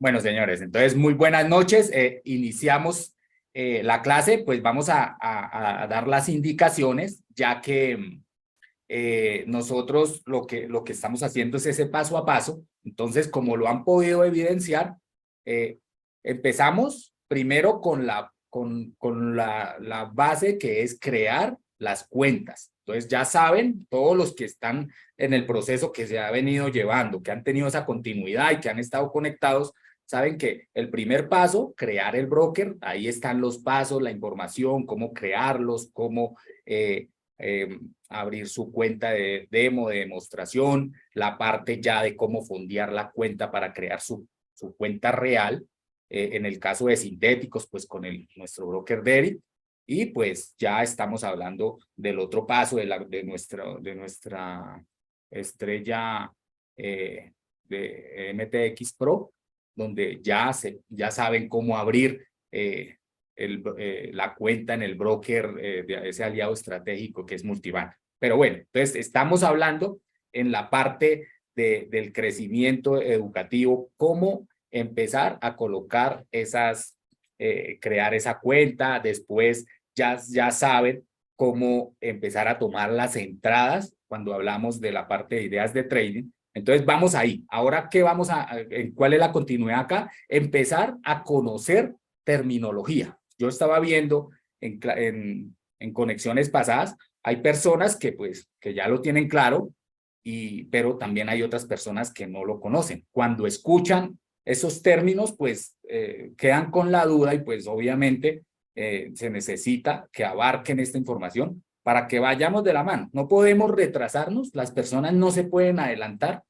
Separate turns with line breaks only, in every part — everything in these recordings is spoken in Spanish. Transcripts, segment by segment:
Bueno, señores, entonces muy buenas noches. Iniciamos la clase, pues vamos a dar las indicaciones, ya que nosotros lo que estamos haciendo es ese paso a paso. Entonces, como lo han podido evidenciar, eh, empezamos primero con la base, que es crear las cuentas. Entonces, ya saben, todos los que están en el proceso que se ha venido llevando, que han tenido esa continuidad y que han estado conectados, saben que el primer paso, crear el broker, ahí están los pasos, la información, cómo crearlos, cómo abrir su cuenta de demo, de demostración, la parte ya de cómo fondear la cuenta para crear su cuenta real. En el caso de sintéticos, pues con nuestro broker Derry. Y pues ya estamos hablando del otro paso de nuestra estrella de MTX Pro, donde ya saben cómo abrir la cuenta en el broker de ese aliado estratégico que es Multibank. Pero bueno, entonces estamos hablando en la parte del crecimiento educativo, cómo empezar a colocar crear esa cuenta. Después ya saben cómo empezar a tomar las entradas cuando hablamos de la parte de ideas de trading. Entonces vamos ahí. Ahora, ¿cuál es la continuidad acá? Empezar a conocer terminología. Yo estaba viendo en conexiones pasadas, hay personas que ya lo tienen claro, pero también hay otras personas que no lo conocen. Cuando escuchan esos términos, pues quedan con la duda, y pues obviamente se necesita que abarquen esta información para que vayamos de la mano. No podemos retrasarnos, las personas no se pueden adelantar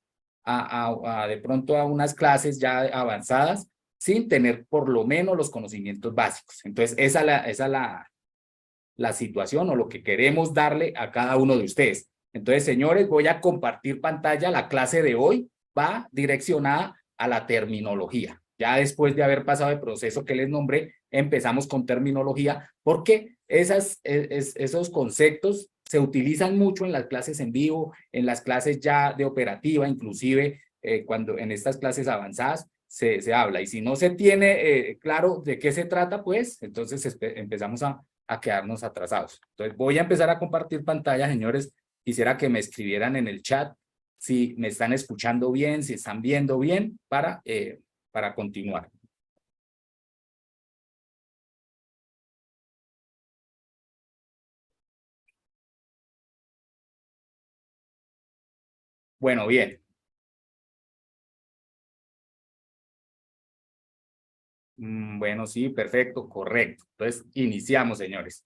de pronto a unas clases ya avanzadas sin tener por lo menos los conocimientos básicos. Entonces, esa es la situación o lo que queremos darle a cada uno de ustedes. Entonces, señores, voy a compartir pantalla. La clase de hoy va direccionada a la terminología. Ya después de haber pasado el proceso que les nombré, empezamos con terminología, porque esos conceptos se utilizan mucho en las clases en vivo, en las clases ya de operativa, inclusive cuando en estas clases avanzadas se habla. Y si no se tiene claro de qué se trata, pues entonces empezamos a quedarnos atrasados. Entonces voy a empezar a compartir pantalla, señores. Quisiera que me escribieran en el chat si me están escuchando bien, si están viendo bien, para continuar. Bueno, bien. Bueno, sí, perfecto, correcto. Entonces, iniciamos, señores.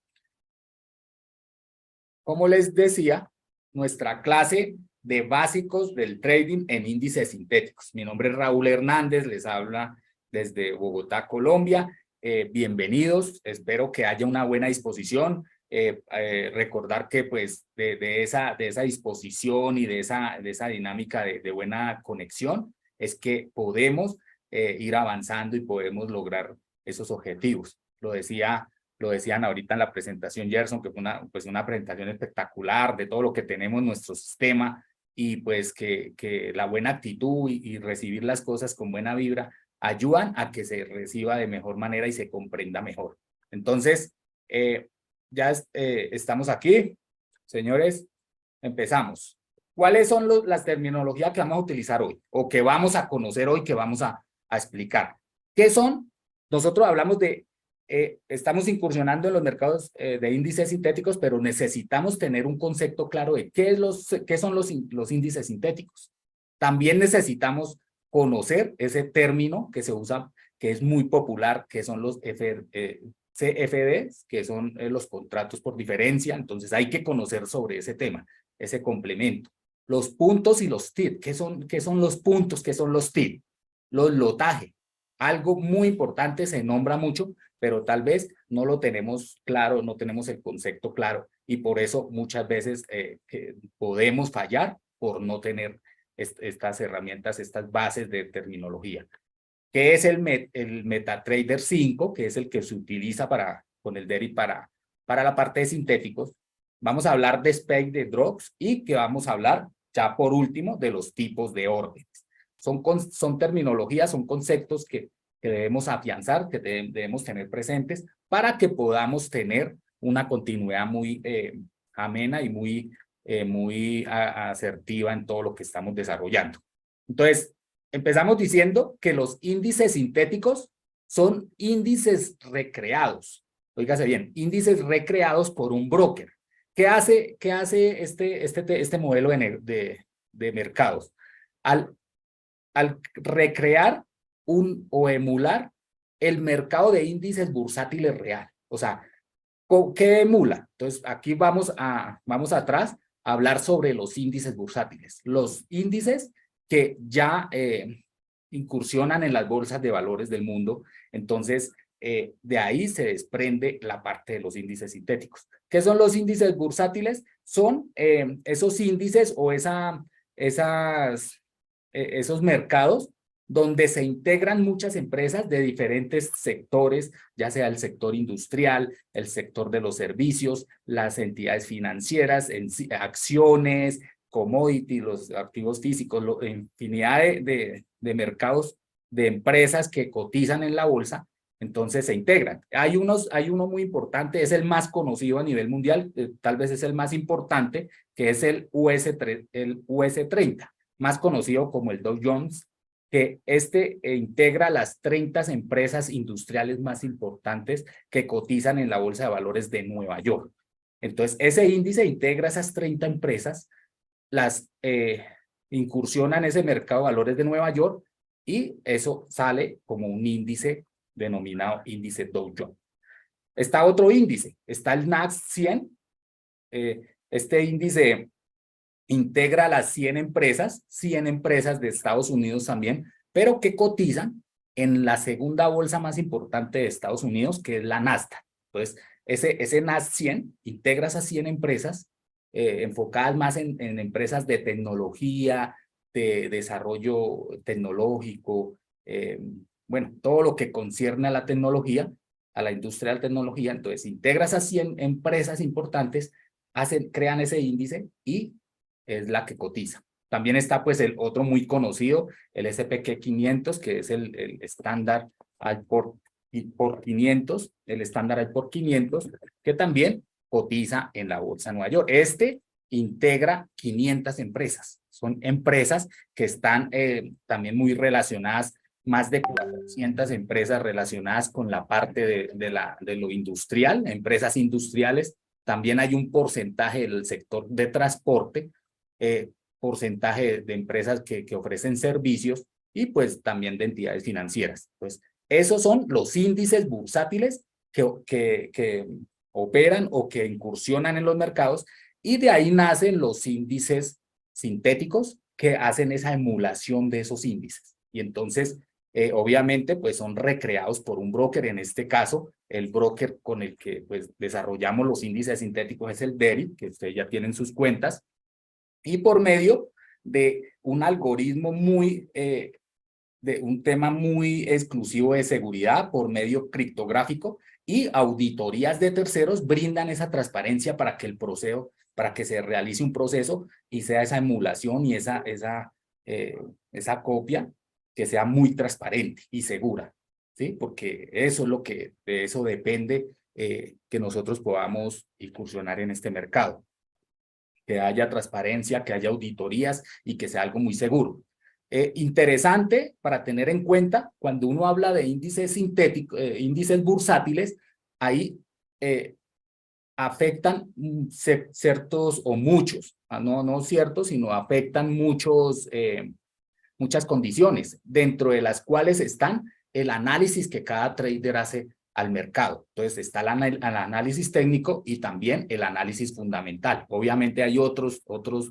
Como les decía, nuestra clase de básicos del trading en índices sintéticos. Mi nombre es Raúl Hernández, les habla desde Bogotá, Colombia. Bienvenidos, espero que haya una buena disposición. Recordar que pues de esa disposición y de esa dinámica de buena conexión es que podemos ir avanzando y podemos lograr esos objetivos. Lo decían ahorita en la presentación, Gerson, que fue una presentación espectacular de todo lo que tenemos en nuestro sistema, y pues que la buena actitud y recibir las cosas con buena vibra ayudan a que se reciba de mejor manera y se comprenda mejor. Entonces, ya estamos aquí, señores, empezamos. ¿Cuáles son las terminologías que vamos a utilizar hoy o que vamos a conocer hoy, que vamos a explicar? ¿Qué son? Nosotros hablamos estamos incursionando en los mercados de índices sintéticos, pero necesitamos tener un concepto claro de qué son los índices sintéticos. También necesitamos conocer ese término que se usa, que es muy popular, que son los CFDs, que son los contratos por diferencia. Entonces hay que conocer sobre ese tema, ese complemento. Los puntos y los TID. ¿Qué son los puntos? ¿Qué son los TID? Los lotaje. Algo muy importante, se nombra mucho, pero tal vez no lo tenemos claro, no tenemos el concepto claro, y por eso muchas veces podemos fallar por no tener estas herramientas, estas bases de terminología. ¿Qué es el MetaTrader 5? Que es el que se utiliza con el Derry para la parte de sintéticos. Vamos a hablar de SPEC, de Drox, y que vamos a hablar ya por último de los tipos de órdenes. son terminologías, son conceptos que debemos afianzar, que debemos tener presentes para que podamos tener una continuidad muy amena y muy asertiva en todo lo que estamos desarrollando. Entonces, empezamos diciendo que los índices sintéticos son índices recreados. Óigase bien, índices recreados por un broker. ¿Qué hace este modelo de mercados? Al recrear o emular el mercado de índices bursátiles real. O sea, ¿qué emula? Entonces, aquí vamos atrás a hablar sobre los índices bursátiles. Los índices que ya incursionan en las bolsas de valores del mundo. Entonces, de ahí se desprende la parte de los índices sintéticos. ¿Qué son los índices bursátiles? Son esos índices o esos mercados donde se integran muchas empresas de diferentes sectores, ya sea el sector industrial, el sector de los servicios, las entidades financieras, acciones, commodities, los activos físicos, infinidad de mercados de empresas que cotizan en la bolsa, entonces se integran. Hay uno muy importante, es el más conocido a nivel mundial, tal vez es el más importante, que es el US30, más conocido como el Dow Jones, que integra las 30 empresas industriales más importantes que cotizan en la Bolsa de Valores de Nueva York. Entonces, ese índice integra esas 30 empresas, las incursiona en ese mercado de valores de Nueva York y eso sale como un índice denominado índice Dow Jones. Está otro índice, está el Nasdaq 100. Este índice integra las 100 empresas de Estados Unidos también, pero que cotizan en la segunda bolsa más importante de Estados Unidos, que es la Nasdaq. Entonces, ese Nasdaq 100 integra esas 100 empresas enfocadas más en empresas de tecnología, de desarrollo tecnológico, bueno, todo lo que concierne a la tecnología, a la industria de la tecnología. Entonces, integra esas 100 empresas importantes, crean ese índice y es la que cotiza. También está pues el otro muy conocido, el S&P 500, que es el estándar por 500, el estándar por 500, que también cotiza en la bolsa de Nueva York. Integra 500 empresas. Son empresas que están también muy relacionadas, más de 400 empresas relacionadas con la parte de lo industrial, empresas industriales. También hay un porcentaje del sector de transporte, porcentaje de empresas que ofrecen servicios y pues también de entidades financieras. Pues esos son los índices bursátiles que operan o que incursionan en los mercados y de ahí nacen los índices sintéticos que hacen esa emulación de esos índices. Y entonces, obviamente, pues son recreados por un broker. En este caso, el broker con el que pues desarrollamos los índices sintéticos es el DERI, que ustedes ya tienen sus cuentas, y por medio de un algoritmo de un tema muy exclusivo de seguridad por medio criptográfico y auditorías de terceros brindan esa transparencia para que se realice un proceso y sea esa emulación y esa copia que sea muy transparente y segura, ¿sí? Porque eso es de eso depende que nosotros podamos incursionar en este mercado, que haya transparencia, que haya auditorías y que sea algo muy seguro. Interesante para tener en cuenta cuando uno habla de índices sintéticos, índices bursátiles, ahí afectan ciertos o muchos, no ciertos, sino afectan muchas condiciones, dentro de las cuales están el análisis que cada trader hace al mercado. Entonces está el análisis técnico y también el análisis fundamental. Obviamente hay otros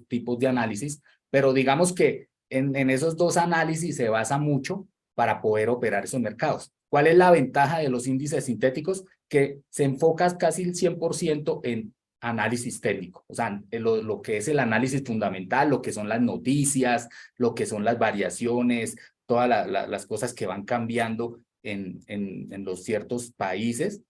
tipos de análisis, pero digamos que en esos dos análisis se basa mucho para poder operar esos mercados. ¿Cuál es la ventaja de los índices sintéticos? Que se enfoca casi el 100% en análisis técnico, o sea, lo que es el análisis fundamental, lo que son las noticias, lo que son las variaciones, todas las cosas que van cambiando en los ciertos países,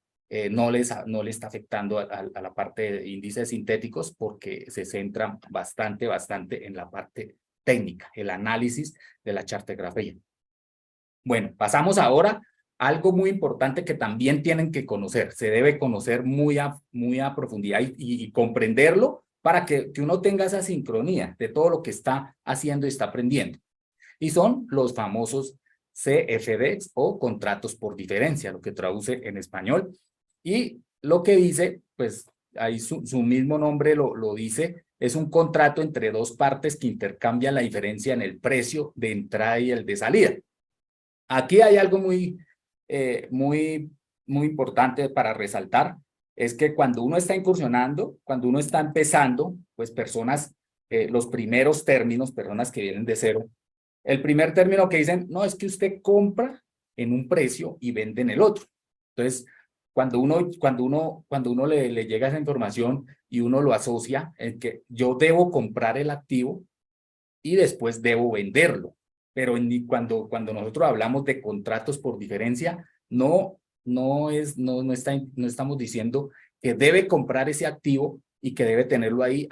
no le está afectando a la parte de índices sintéticos porque se centran bastante en la parte técnica, el análisis de la chartografía. Bueno, pasamos ahora a algo muy importante que también tienen que conocer. Se debe conocer muy a profundidad y comprenderlo para que uno tenga esa sincronía de todo lo que está haciendo y está aprendiendo. Y son los famosos CFDs o contratos por diferencia, lo que traduce en español. Y lo que dice, pues ahí su mismo nombre lo dice, es un contrato entre dos partes que intercambian la diferencia en el precio de entrada y el de salida. Aquí hay algo muy importante para resaltar, es que cuando uno está incursionando, cuando uno está empezando, pues personas, los primeros términos, personas que vienen de cero, el primer término que dicen, no, es que usted compra en un precio y vende en el otro. Entonces, cuando uno le llega esa información y uno lo asocia en que yo debo comprar el activo y después debo venderlo. Pero cuando nosotros hablamos de contratos por diferencia, no estamos diciendo que debe comprar ese activo y que debe tenerlo ahí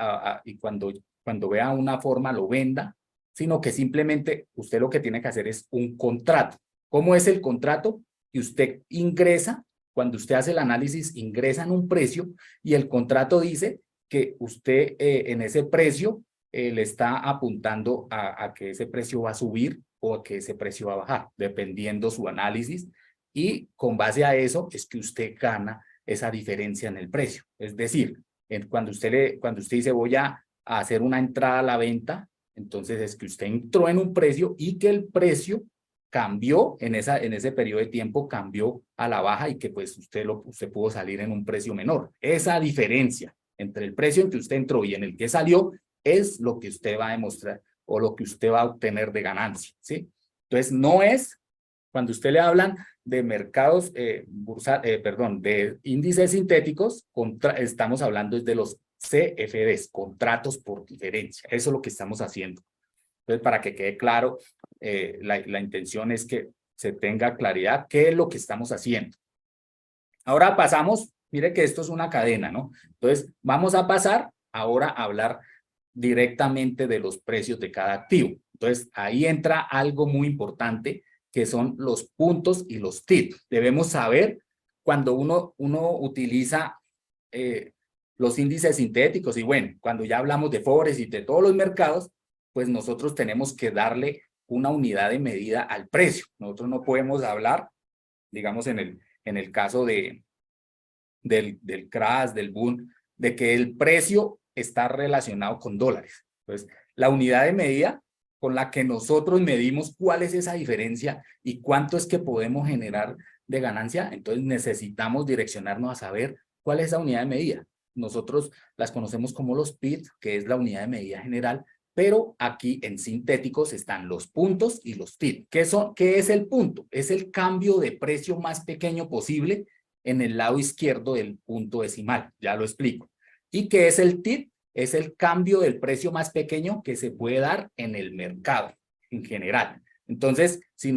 y cuando vea una forma lo venda, sino que simplemente usted lo que tiene que hacer es un contrato. ¿Cómo es el contrato? Que usted ingresa, cuando usted hace el análisis, ingresa en un precio y el contrato dice que usted en ese precio le está apuntando a que ese precio va a subir o a que ese precio va a bajar, dependiendo su análisis, y con base a eso es que usted gana esa diferencia en el precio. Es decir, cuando usted dice voy a hacer una entrada a la venta, entonces es que usted entró en un precio y que el precio cambió en ese periodo de tiempo, cambió a la baja y que pues usted pudo salir en un precio menor. Esa diferencia entre el precio en que usted entró y en el que salió es lo que usted va a demostrar o lo que usted va a obtener de ganancia, ¿sí? Entonces, no es, cuando usted le hablan de mercados, de índices sintéticos, estamos hablando de los CFDs, contratos por diferencia. Eso es lo que estamos haciendo. Entonces, para que quede claro, la intención es que se tenga claridad qué es lo que estamos haciendo. Ahora pasamos, mire que esto es una cadena, ¿no? Entonces, vamos a pasar ahora a hablar directamente de los precios de cada activo. Entonces, ahí entra algo muy importante, que son los puntos y los tips. Debemos saber cuando uno utiliza los índices sintéticos, y bueno, cuando ya hablamos de Forex y de todos los mercados, pues nosotros tenemos que darle una unidad de medida al precio. Nosotros no podemos hablar, digamos, en el caso del crash, del boom, de que el precio está relacionado con dólares. Entonces, la unidad de medida con la que nosotros medimos cuál es esa diferencia y cuánto es que podemos generar de ganancia, entonces necesitamos direccionarnos a saber cuál es esa unidad de medida. Nosotros las conocemos como los PIT, que es la unidad de medida general, pero aquí en sintéticos están los puntos y los TIP. ¿Qué es el punto? Es el cambio de precio más pequeño posible en el lado izquierdo del punto decimal, ya lo explico. ¿Y qué es el TIP? Es el cambio del precio más pequeño que se puede dar en el mercado en general. Entonces, si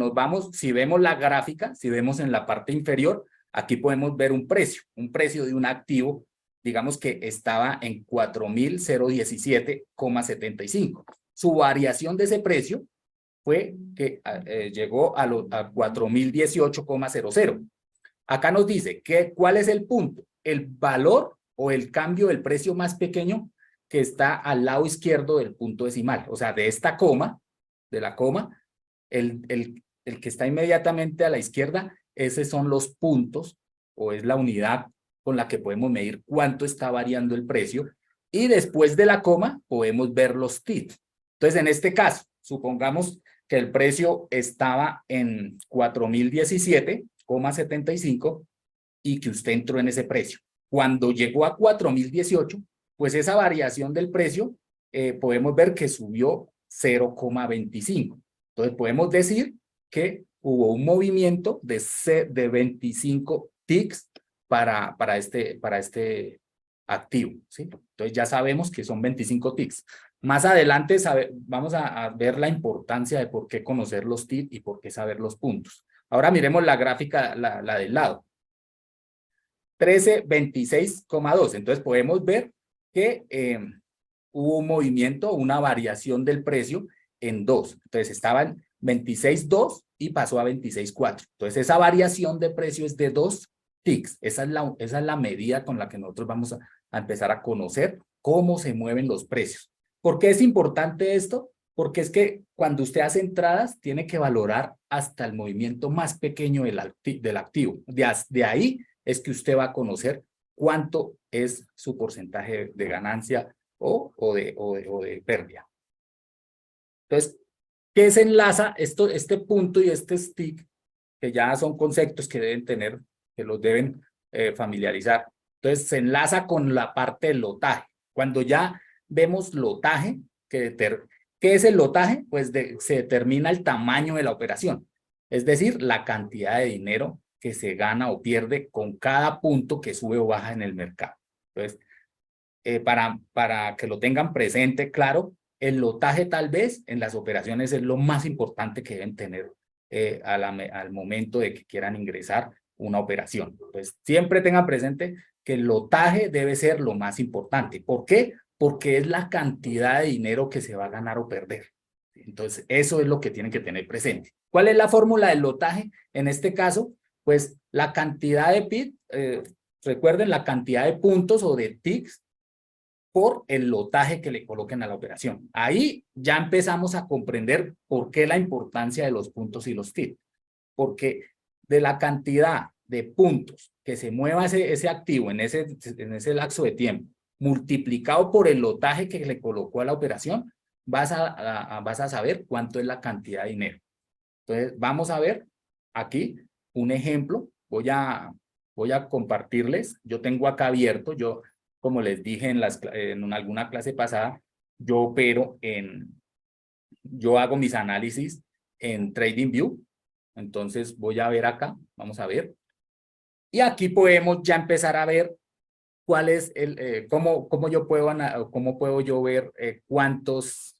vemos la gráfica, si vemos en la parte inferior, aquí podemos ver un precio de un activo, digamos que estaba en 4.017,75. Su variación de ese precio fue que llegó a 4.018,00. Acá nos dice cuál es el punto, el valor o el cambio del precio más pequeño que está al lado izquierdo del punto decimal. O sea, de esta coma, de la coma, el que está inmediatamente a la izquierda, esos son los puntos o es la unidad con la que podemos medir cuánto está variando el precio. Y después de la coma podemos ver los TIPS. Entonces, en este caso, supongamos que el precio estaba en 4.017,75 y que usted entró en ese precio. Cuando llegó a 4.018, pues esa variación del precio podemos ver que subió 0,25. Entonces podemos decir que hubo un movimiento de 25 ticks para este activo, ¿sí? Entonces ya sabemos que son 25 ticks. Más adelante vamos a ver la importancia de por qué conocer los ticks y por qué saber los puntos. Ahora miremos la gráfica, la del lado. 1326,2. Entonces podemos ver que hubo un movimiento, una variación del precio en 2. Entonces estaba en 26.2 y pasó a 26.4. Entonces esa variación de precio es de 2 ticks. Esa es la medida con la que nosotros vamos a empezar a conocer cómo se mueven los precios. ¿Por qué es importante esto? Porque es que cuando usted hace entradas, tiene que valorar hasta el movimiento más pequeño del activo. De ahí es que usted va a conocer cuánto es su porcentaje de ganancia o de pérdida. Entonces, ¿qué se enlaza? Este punto y este stick, que ya son conceptos que deben tener, que los deben familiarizar. Entonces, se enlaza con la parte del lotaje. Cuando ya vemos lotaje, ¿qué es el lotaje? Pues se determina el tamaño de la operación, es decir, la cantidad de dinero que se gana o pierde con cada punto que sube o baja en el mercado. Entonces, para que lo tengan presente, claro, el lotaje tal vez en las operaciones es lo más importante que deben tener al momento de que quieran ingresar una operación. Pues siempre tengan presente que el lotaje debe ser lo más importante. ¿Por qué? Porque es la cantidad de dinero que se va a ganar o perder. Entonces, eso es lo que tienen que tener presente. ¿Cuál es la fórmula del lotaje? En este caso, pues la cantidad de PIT, recuerden la cantidad de puntos o de ticks por el lotaje que le coloquen a la operación. Ahí ya empezamos a comprender por qué la importancia de los puntos y los ticks. Porque de la cantidad de puntos que se mueva ese activo en ese lapso de tiempo, multiplicado por el lotaje que le colocó a la operación, vas a saber cuánto es la cantidad de dinero. Entonces, vamos a ver aquí un ejemplo. Voy a compartirles. Yo tengo acá abierto, como les dije en alguna clase pasada, yo hago mis análisis en TradingView. Entonces voy a ver acá, vamos a ver. Y aquí podemos ya empezar a ver cuál es cómo puedo yo ver cuántos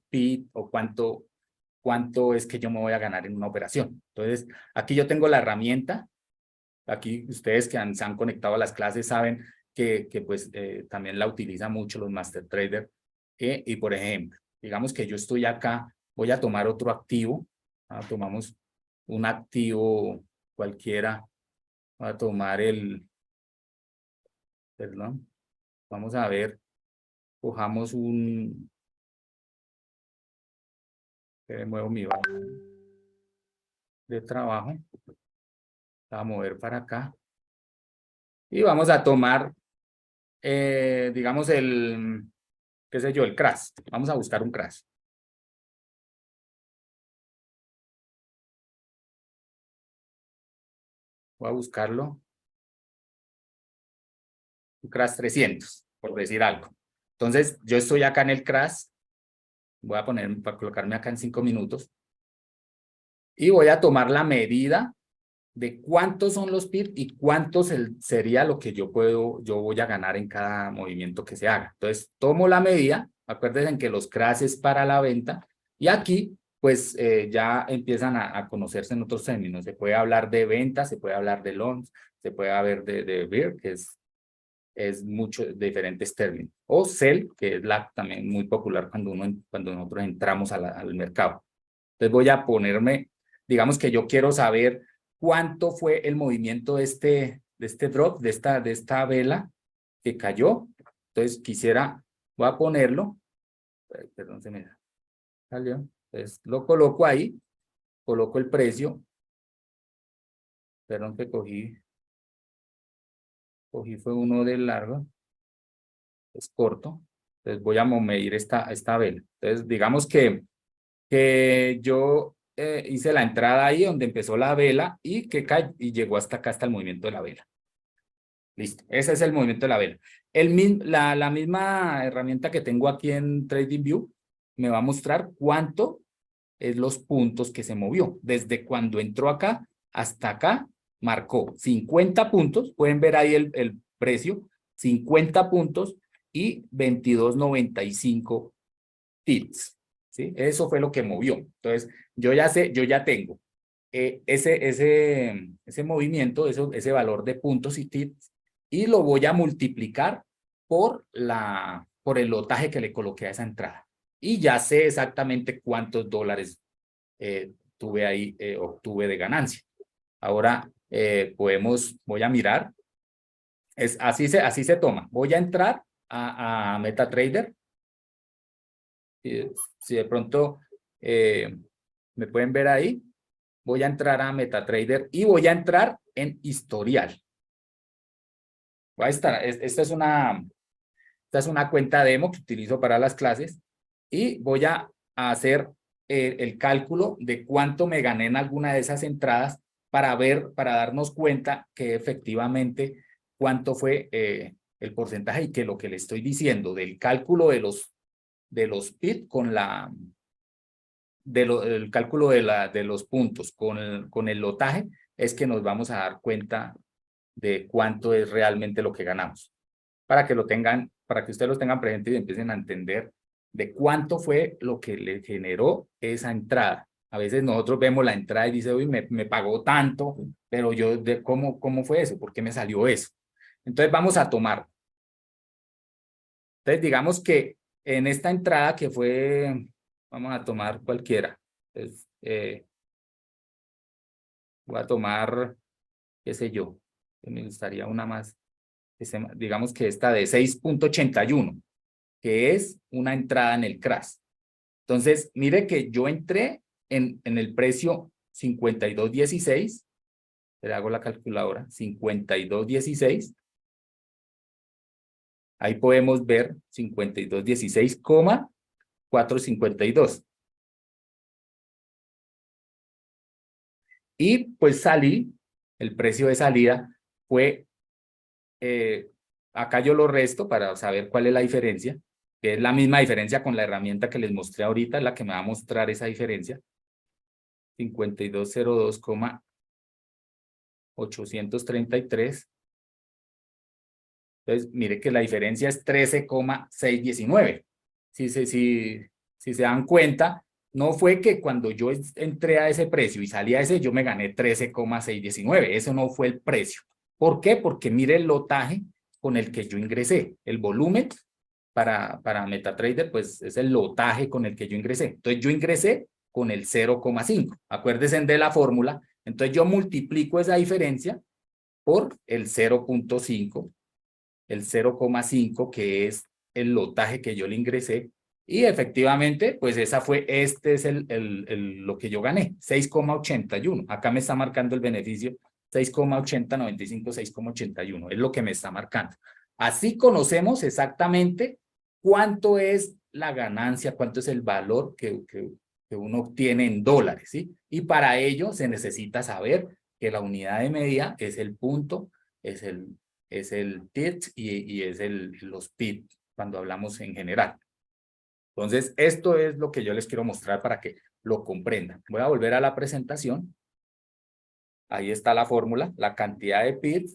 PIT o cuánto es que yo me voy a ganar en una operación. Entonces, aquí yo tengo la herramienta. Aquí ustedes que se han conectado a las clases saben que pues también la utilizan mucho los master traders. Y por ejemplo, digamos que yo estoy acá, voy a tomar otro activo. Tomamos un activo cualquiera. Voy a tomar perdón, vamos a ver, cojamos muevo mi barra de trabajo, la voy a mover para acá. Y vamos a tomar, digamos, qué sé yo, el crash. Vamos a buscar un crash. Voy a buscarlo. Un crash 300, por decir algo. Entonces, yo estoy acá en el crash. Voy a para colocarme acá en 5 minutos. Y voy a tomar la medida de cuántos son los PIB y cuánto sería lo que yo voy a ganar en cada movimiento que se haga. Entonces, tomo la medida, acuérdense que los crash es para la venta, y aquí, pues, ya empiezan a conocerse en otros términos. Se puede hablar de venta, se puede hablar de longs, se puede hablar de bear, que es mucho diferentes términos, o sell, que es también muy popular cuando nosotros entramos al mercado. Entonces voy a ponerme, digamos que yo quiero saber cuánto fue el movimiento de este drop, de esta vela que cayó. Entonces voy a ponerlo, perdón, se me salió. Entonces lo coloco ahí, coloco el precio, perdón que cogí fue uno de largo, es corto. Entonces voy a medir esta vela. Entonces digamos que yo hice la entrada ahí donde empezó la vela y llegó hasta acá, hasta el movimiento de la vela. Listo, ese es el movimiento de la vela. La misma herramienta que tengo aquí en TradingView me va a mostrar cuánto es los puntos que se movió. Desde cuando entró acá hasta acá, marcó 50 puntos. Pueden ver ahí el precio, 50 puntos y 22.95 tips. ¿Sí? Eso fue lo que movió. Entonces, yo ya tengo ese movimiento, ese valor de puntos y tips, y lo voy a multiplicar por el lotaje que le coloqué a esa entrada. y ya sé exactamente cuántos dólares tuve ahí, obtuve de ganancia. Ahora voy a mirar, así se toma. Voy a entrar a MetaTrader. Si de pronto me pueden ver ahí, voy a entrar a MetaTrader y voy a entrar en historial. Esta es una cuenta demo que utilizo para las clases y voy a hacer el cálculo de cuánto me gané en alguna de esas entradas para darnos cuenta que efectivamente cuánto fue el porcentaje y que lo que le estoy diciendo del cálculo de los PIT con el cálculo de los puntos con el lotaje es que nos vamos a dar cuenta de cuánto es realmente lo que ganamos. Para que ustedes lo tengan presente y empiecen a entender de cuánto fue lo que le generó esa entrada. A veces nosotros vemos la entrada y dice, uy, me pagó tanto, pero ¿cómo fue eso? ¿Por qué me salió eso? Entonces vamos a tomar. Entonces digamos que en esta entrada que fue, vamos a tomar cualquiera. Entonces, voy a tomar, qué sé yo, me gustaría una más, digamos que esta de 6.81, que es una entrada en el crash. Entonces, mire que yo entré en el precio 52.16, le hago la calculadora, 52.16, ahí podemos ver 52.16,452. Y pues el precio de salida fue, acá yo lo resto para saber cuál es la diferencia, que es la misma diferencia con la herramienta que les mostré ahorita, la que me va a mostrar esa diferencia, 52.02,833. Entonces, mire que la diferencia es 13,619. Si se dan cuenta, no fue que cuando yo entré a ese precio y salí a ese, yo me gané 13,619. Eso no fue el precio. ¿Por qué? Porque mire el lotaje con el que yo ingresé. El volumen para MetaTrader, pues es el lotaje con el que yo ingresé. Entonces, yo ingresé con el 0,5. Acuérdense de la fórmula. Entonces, yo multiplico esa diferencia por el 0,5, el 0,5, que es el lotaje que yo le ingresé, y efectivamente, pues este es lo que yo gané, 6,81. Acá me está marcando el beneficio 6,8095, 6,81, es lo que me está marcando. Así conocemos exactamente cuánto es la ganancia, cuánto es el valor que uno obtiene en dólares, ¿sí? Y para ello se necesita saber que la unidad de medida es el punto, es el TIT y es los PIT cuando hablamos en general. Entonces, esto es lo que yo les quiero mostrar para que lo comprendan. Voy a volver a la presentación. Ahí está la fórmula, la cantidad de PIT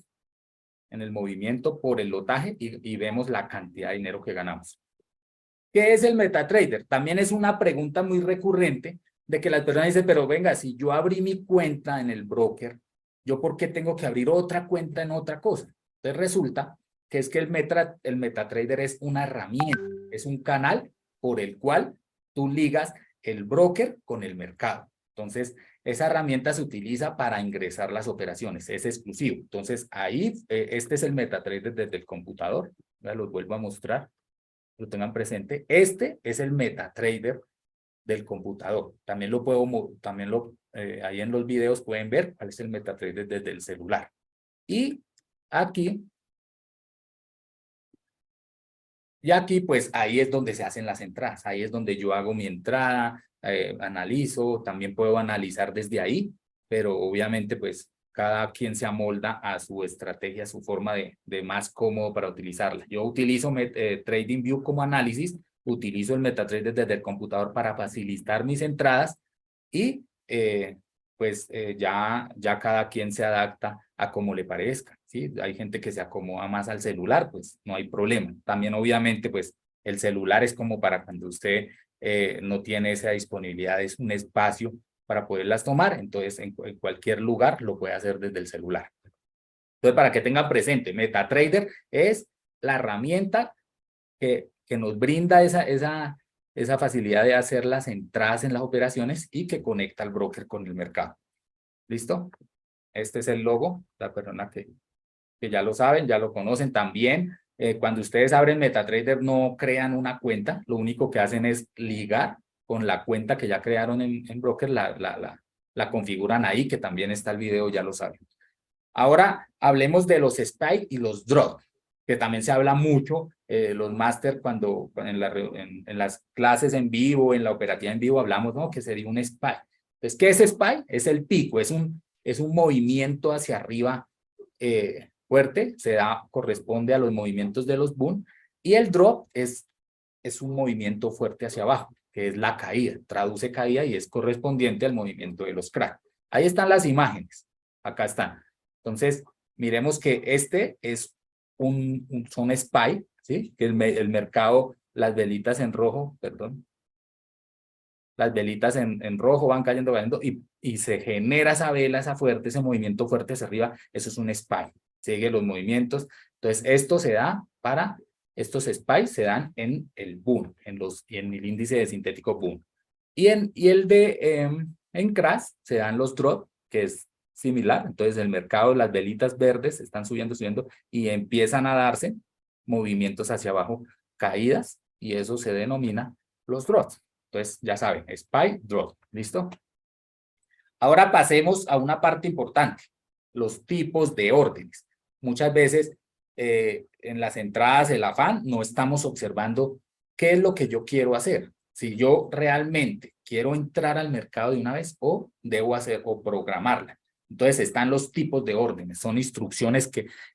en el movimiento por el lotaje y vemos la cantidad de dinero que ganamos. ¿Qué es el MetaTrader? También es una pregunta muy recurrente de que las personas dicen, pero venga, si yo abrí mi cuenta en el broker, ¿yo por qué tengo que abrir otra cuenta en otra cosa? Entonces resulta que es que el MetaTrader es una herramienta, es un canal por el cual tú ligas el broker con el mercado. Entonces, esa herramienta se utiliza para ingresar las operaciones, es exclusivo. Entonces, ahí, este es el MetaTrader desde el computador. Ya los vuelvo a mostrar, lo tengan presente. Este es el MetaTrader del computador. También ahí en los videos pueden ver cuál es el MetaTrader desde el celular. Y aquí pues ahí es donde se hacen las entradas, ahí es donde yo hago mi entrada, analizo, también puedo analizar desde ahí, pero obviamente pues cada quien se amolda a su estrategia, a su forma de más cómodo para utilizarla. Yo utilizo TradingView como análisis, utilizo el MetaTrader desde el computador para facilitar mis entradas y ya cada quien se adapta a como le parezca, ¿sí? Hay gente que se acomoda más al celular, pues no hay problema. También obviamente pues el celular es como para cuando usted no tiene esa disponibilidad, es un espacio para poderlas tomar, entonces en cualquier lugar lo puede hacer desde el celular. Entonces para que tengan presente, MetaTrader es la herramienta que nos brinda esa facilidad de hacer las entradas en las operaciones y que conecta al broker con el mercado. ¿Listo? Este es el logo, la persona que ya lo saben, ya lo conocen también. Cuando ustedes abren MetaTrader no crean una cuenta, lo único que hacen es ligar con la cuenta que ya crearon en broker, la configuran ahí, que también está el video, ya lo saben. Ahora hablemos de los spike y los drop, que también se habla mucho, los máster cuando en las clases en vivo, en la operativa en vivo, hablamos, ¿no? Que sería un spike. Entonces, ¿qué es spike? Es el pico, es un movimiento hacia arriba fuerte, corresponde a los movimientos de los boom, y el drop es un movimiento fuerte hacia abajo, que es la caída, traduce caída y es correspondiente al movimiento de los cracks. Ahí están las imágenes, acá están. Entonces, miremos que este es son SPY, ¿sí? Que el mercado, las velitas en rojo, perdón, las velitas en rojo van cayendo, y se genera esa vela, ese movimiento fuerte hacia arriba, eso es un SPY, sigue los movimientos. Entonces, estos SPY se dan en el boom, en el índice de sintético boom. Y en crash se dan los drop, que es similar. Entonces, el mercado, las velitas verdes están subiendo, subiendo, y empiezan a darse movimientos hacia abajo, caídas, y eso se denomina los drops. Entonces, ya saben, SPY, drop, ¿listo? Ahora pasemos a una parte importante, los tipos de órdenes. Muchas veces en las entradas, el afán, no estamos observando qué es lo que yo quiero hacer. Si yo realmente quiero entrar al mercado de una vez o debo hacer o programarla. Entonces están los tipos de órdenes, son instrucciones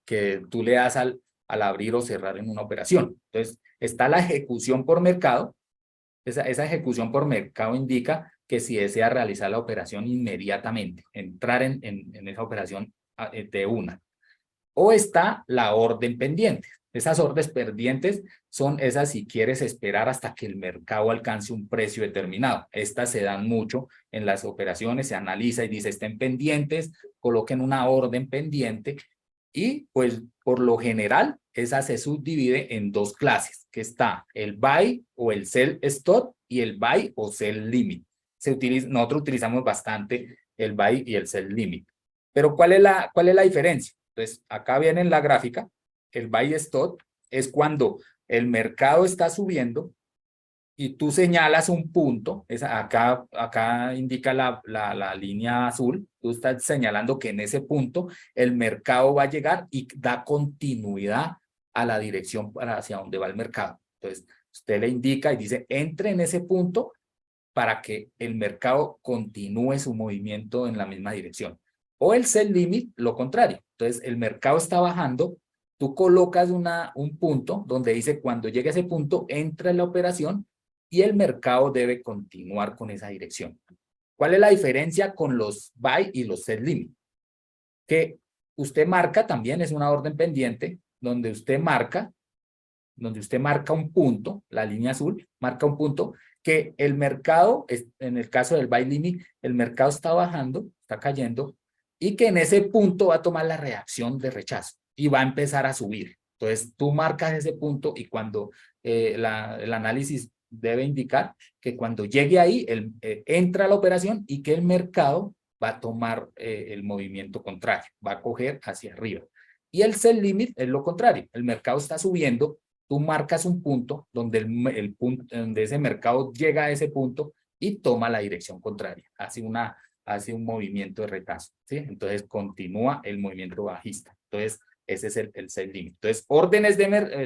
que tú le das al abrir o cerrar en una operación. Entonces está la ejecución por mercado. Esa ejecución por mercado indica que si desea realizar la operación inmediatamente, entrar en esa operación de una. O está la orden pendiente. Esas órdenes pendientes son esas si quieres esperar hasta que el mercado alcance un precio determinado. Estas se dan mucho en las operaciones, se analiza y dice estén pendientes, coloquen una orden pendiente y pues por lo general esa se subdivide en dos clases, que está el buy o el sell stop y el buy o sell limit. Nosotros utilizamos bastante el buy y el sell limit. Pero ¿cuál es la diferencia? Entonces, acá viene en la gráfica, el buy stop es cuando el mercado está subiendo y tú señalas un punto, acá indica la línea azul, tú estás señalando que en ese punto el mercado va a llegar y da continuidad a la dirección hacia donde va el mercado. Entonces, usted le indica y dice, entre en ese punto para que el mercado continúe su movimiento en la misma dirección. O el sell limit, lo contrario. Entonces, el mercado está bajando, tú colocas un punto donde dice cuando llegue a ese punto, entra en la operación y el mercado debe continuar con esa dirección. ¿Cuál es la diferencia con los buy y los sell limit? Que usted marca también, es una orden pendiente, donde usted marca un punto, la línea azul, marca un punto que el mercado, en el caso del buy limit, el mercado está bajando, está cayendo, y que en ese punto va a tomar la reacción de rechazo y va a empezar a subir. Entonces, tú marcas ese punto y cuando el análisis debe indicar que cuando llegue ahí, entra la operación y que el mercado va a tomar el movimiento contrario, va a coger hacia arriba. Y el sell limit es lo contrario, el mercado está subiendo, tú marcas un punto donde donde ese mercado llega a ese punto y toma la dirección contraria, hace un movimiento de retraso, ¿sí? Entonces continúa el movimiento bajista. Entonces ese es el sell limit. Entonces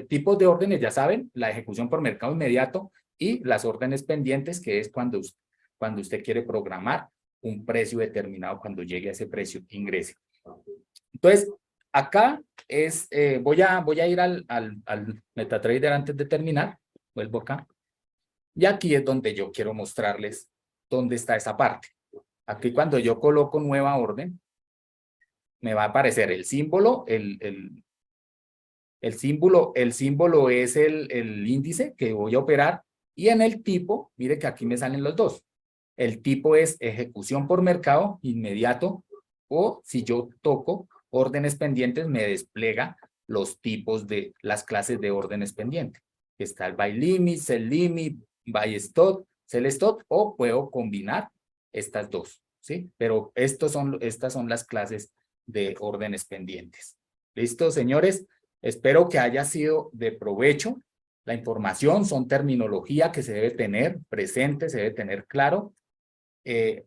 tipos de órdenes, ya saben, la ejecución por mercado inmediato y las órdenes pendientes, que es cuando usted quiere programar un precio determinado, cuando llegue a ese precio, ingrese. Entonces, acá voy a ir al MetaTrader antes de terminar, vuelvo acá, y aquí es donde yo quiero mostrarles dónde está esa parte. Aquí cuando yo coloco nueva orden, me va a aparecer el símbolo, el símbolo es el índice que voy a operar, y en el tipo, mire que aquí me salen los dos. El tipo es ejecución por mercado inmediato, o si yo toco órdenes pendientes, me despliega los tipos de las clases de órdenes pendientes. Está el buy limit, sell limit, Bystot, Celestot, o puedo combinar estas dos, ¿sí? Pero estas son las clases de órdenes pendientes. ¿Listo, señores? Espero que haya sido de provecho. La información son terminología que se debe tener presente, se debe tener claro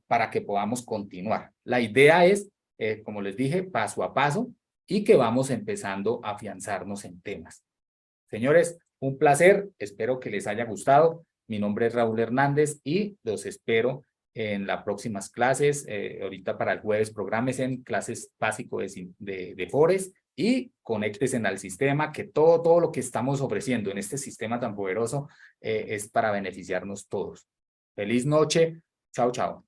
para que podamos continuar. La idea es, como les dije, paso a paso y que vamos empezando a afianzarnos en temas. Señores, un placer, espero que les haya gustado. Mi nombre es Raúl Hernández y los espero en las próximas clases. Ahorita para el jueves, prográmense en clases básicas de Forest y conéctense al sistema, que todo lo que estamos ofreciendo en este sistema tan poderoso es para beneficiarnos todos. Feliz noche. Chao, chao.